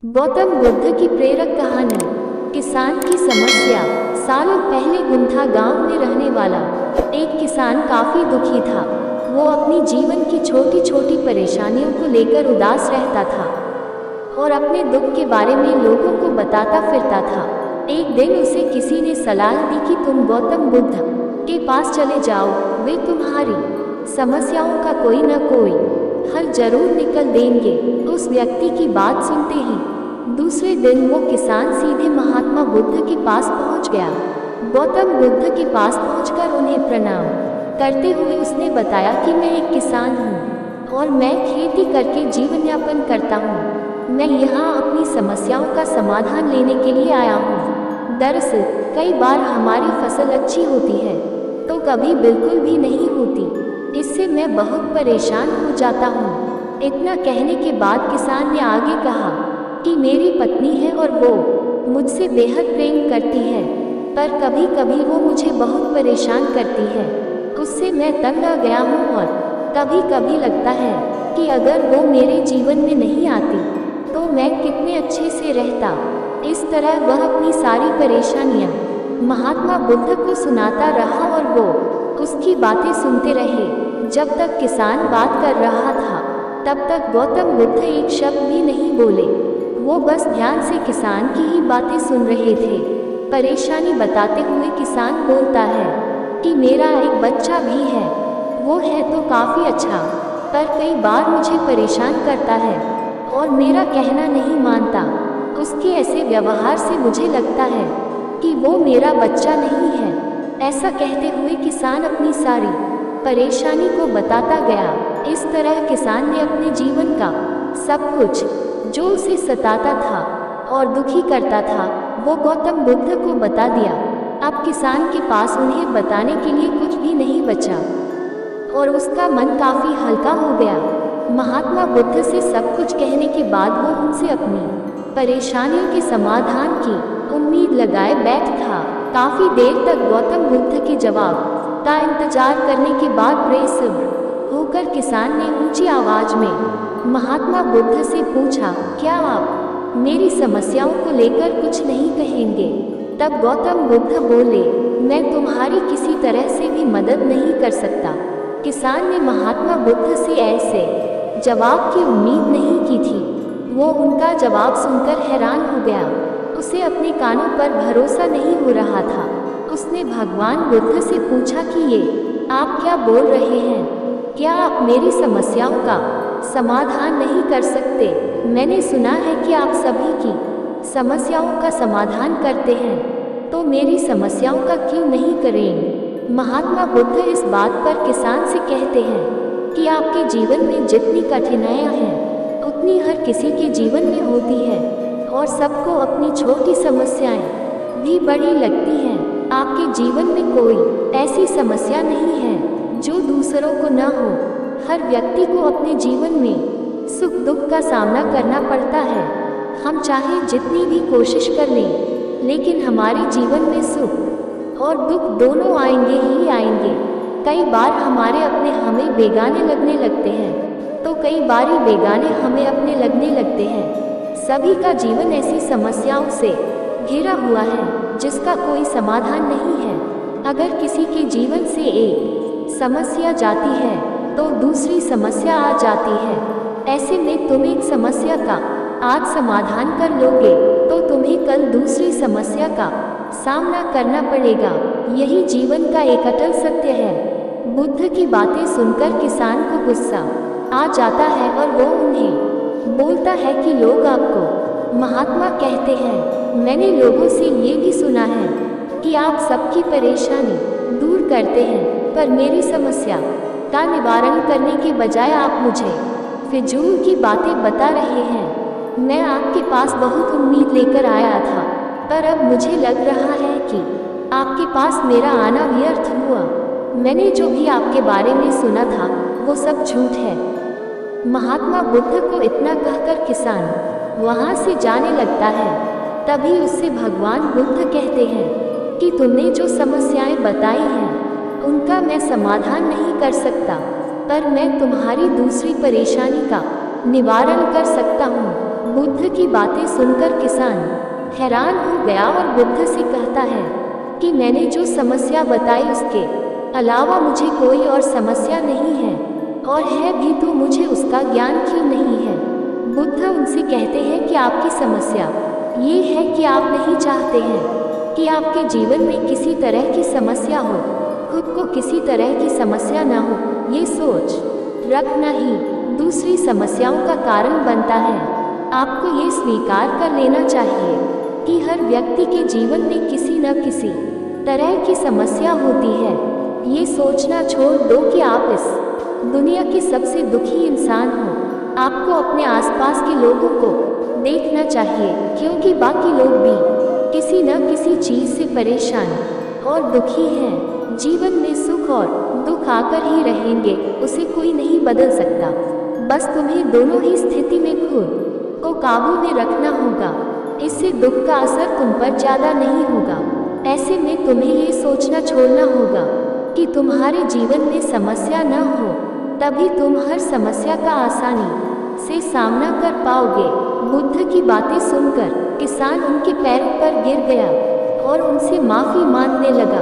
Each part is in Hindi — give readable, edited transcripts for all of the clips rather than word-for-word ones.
गौतम बुद्ध की प्रेरक कहानी। किसान की समस्या। सालों पहले गुंथा गांव में रहने वाला एक किसान काफी दुखी था। वो अपनी जीवन की छोटी छोटी परेशानियों को लेकर उदास रहता था और अपने दुख के बारे में लोगों को बताता फिरता था। एक दिन उसे किसी ने सलाह दी कि तुम गौतम बुद्ध के पास चले जाओ, वे तुम्हारी समस्याओं का कोई न कोई हल जरूर निकल देंगे। उस व्यक्ति की बात सुनते ही दूसरे दिन वो किसान सीधे महात्मा बुद्ध के पास पहुंच गया। गौतम बुद्ध के पास पहुंचकर उन्हें प्रणाम करते हुए उसने बताया कि मैं एक किसान हूँ और मैं खेती करके जीवन यापन करता हूँ। मैं यहाँ अपनी समस्याओं का समाधान लेने के लिए आया हूँ। दरअसल कई बार हमारी फसल अच्छी होती है तो कभी बिल्कुल भी नहीं होती। इससे मैं बहुत परेशान हो जाता हूँ। इतना कहने के बाद किसान ने आगे कहा कि मेरी पत्नी है और वो मुझसे बेहद प्रेम करती है, पर कभी कभी वो मुझे बहुत परेशान करती है। उससे मैं तंग आ गया हूँ और कभी कभी लगता है कि अगर वो मेरे जीवन में नहीं आती तो मैं कितने अच्छे से रहता। इस तरह वह अपनी सारी परेशानियाँ महात्मा बुद्ध को सुनाता रहा और वो उसकी बातें सुनते रहे। जब तक किसान बात कर रहा था तब तक गौतम बुद्ध एक शब्द भी नहीं बोले। वो बस ध्यान से किसान की ही बातें सुन रहे थे। परेशानी बताते हुए किसान बोलता है कि मेरा एक बच्चा भी है, वो है तो काफ़ी अच्छा, पर कई बार मुझे परेशान करता है और मेरा कहना नहीं मानता। उसके ऐसे व्यवहार से मुझे लगता है कि वो मेरा बच्चा नहीं है। ऐसा कहते हुए किसान अपनी सारी परेशानी को बताता गया। इस तरह किसान ने अपने जीवन का सब कुछ जो उसे सताता था और दुखी करता था वो गौतम बुद्ध को बता दिया। अब किसान के पास उन्हें बताने के लिए कुछ भी नहीं बचा और उसका मन काफी हल्का हो गया। महात्मा बुद्ध से सब कुछ कहने के बाद वो उनसे अपनी परेशानियों के समाधान की उम्मीद लगाए बैठ था। काफी देर तक गौतम बुद्ध के जवाब का इंतजार करने के बाद बेसब्र होकर किसान ने ऊंची आवाज में महात्मा बुद्ध से पूछा, क्या आप मेरी समस्याओं को लेकर कुछ नहीं कहेंगे? तब गौतम बुद्ध बोले, मैं तुम्हारी किसी तरह से भी मदद नहीं कर सकता। किसान ने महात्मा बुद्ध से ऐसे जवाब की उम्मीद नहीं की थी। वो उनका जवाब सुनकर हैरान हो गया। उसे अपने कानों पर भरोसा नहीं हो रहा था। उसने भगवान बुद्ध से पूछा कि ये आप क्या बोल रहे हैं? क्या आप मेरी समस्याओं का समाधान नहीं कर सकते? मैंने सुना है कि आप सभी की समस्याओं का समाधान करते हैं, तो मेरी समस्याओं का क्यों नहीं करें? महात्मा बुद्ध इस बात पर किसान से कहते हैं कि आपके जीवन में जितनी कठिनाइयां हैं उतनी हर किसी के जीवन में होती है और सबको अपनी छोटी समस्याएं भी बड़ी लगती हैं। आपके जीवन में कोई ऐसी समस्या नहीं है जो दूसरों को न हो। हर व्यक्ति को अपने जीवन में सुख दुख का सामना करना पड़ता है। हम चाहे जितनी भी कोशिश कर लें, लेकिन हमारे जीवन में सुख और दुख दोनों आएंगे ही आएंगे। कई बार हमारे अपने हमें बेगाने लगने लगते हैं तो कई बार ही बेगाने हमें अपने लगने लगते हैं। सभी का जीवन ऐसी समस्याओं से घिरा हुआ है जिसका कोई समाधान नहीं है। अगर किसी के जीवन से एक समस्या जाती है तो दूसरी समस्या आ जाती है। ऐसे में तुम एक समस्या का आज समाधान कर लोगे तो तुम्हें कल दूसरी समस्या का सामना करना पड़ेगा। यही जीवन का एक अटल सत्य है। बुद्ध की बातें सुनकर किसान को गुस्सा आ जाता है और वो उन्हें बोलता है कि लोग आपको महात्मा कहते हैं। मैंने लोगों से ये भी सुना है कि आप सबकी परेशानी दूर करते हैं, पर मेरी समस्या का निवारण करने के बजाय आप मुझे फिजूल की बातें बता रहे हैं। मैं आपके पास बहुत उम्मीद लेकर आया था, पर अब मुझे लग रहा है कि आपके पास मेरा आना व्यर्थ हुआ। मैंने जो भी आपके बारे में सुना था वो सब झूठ है। महात्मा बुद्ध को इतना कहकर किसान वहाँ से जाने लगता है। तभी उससे भगवान बुद्ध कहते हैं कि तुमने जो समस्याएं बताई हैं उनका मैं समाधान नहीं कर सकता, पर मैं तुम्हारी दूसरी परेशानी का निवारण कर सकता हूँ। बुद्ध की बातें सुनकर किसान हैरान हो गया और बुद्ध से कहता है कि मैंने जो समस्या बताई उसके अलावा मुझे कोई और समस्या नहीं है, और है भी तो मुझे उसका ज्ञान क्यों नहीं है। बुद्ध उनसे कहते हैं कि आपकी समस्या ये है कि आप नहीं चाहते हैं कि आपके जीवन में किसी तरह की समस्या हो, खुद को किसी तरह की समस्या ना हो। ये सोच रखना ही दूसरी समस्याओं का कारण बनता है। आपको ये स्वीकार कर लेना चाहिए कि हर व्यक्ति के जीवन में किसी न किसी तरह की समस्या होती है। ये सोचना छोड़ दो कि आप इस दुनिया के सबसे दुखी इंसान हो। आपको अपने आसपास के लोगों को देखना चाहिए, क्योंकि बाकी लोग भी किसी न किसी चीज़ से परेशान और दुखी हैं। जीवन में सुख और दुख आकर ही रहेंगे, उसे कोई नहीं बदल सकता। बस तुम्हें दोनों ही स्थिति में खुद को काबू में रखना होगा। इससे दुख का असर तुम पर ज़्यादा नहीं होगा। ऐसे में तुम्हें ये सोचना छोड़ना होगा कि तुम्हारे जीवन में समस्या न हो, तभी तुम हर समस्या का आसानी से सामना कर पाओगे। बुद्ध की बातें सुनकर किसान उनके पैरों पर गिर गया और उनसे माफ़ी मांगने लगा।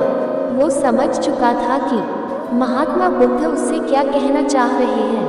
वो समझ चुका था कि महात्मा बुद्ध उससे क्या कहना चाह रहे हैं।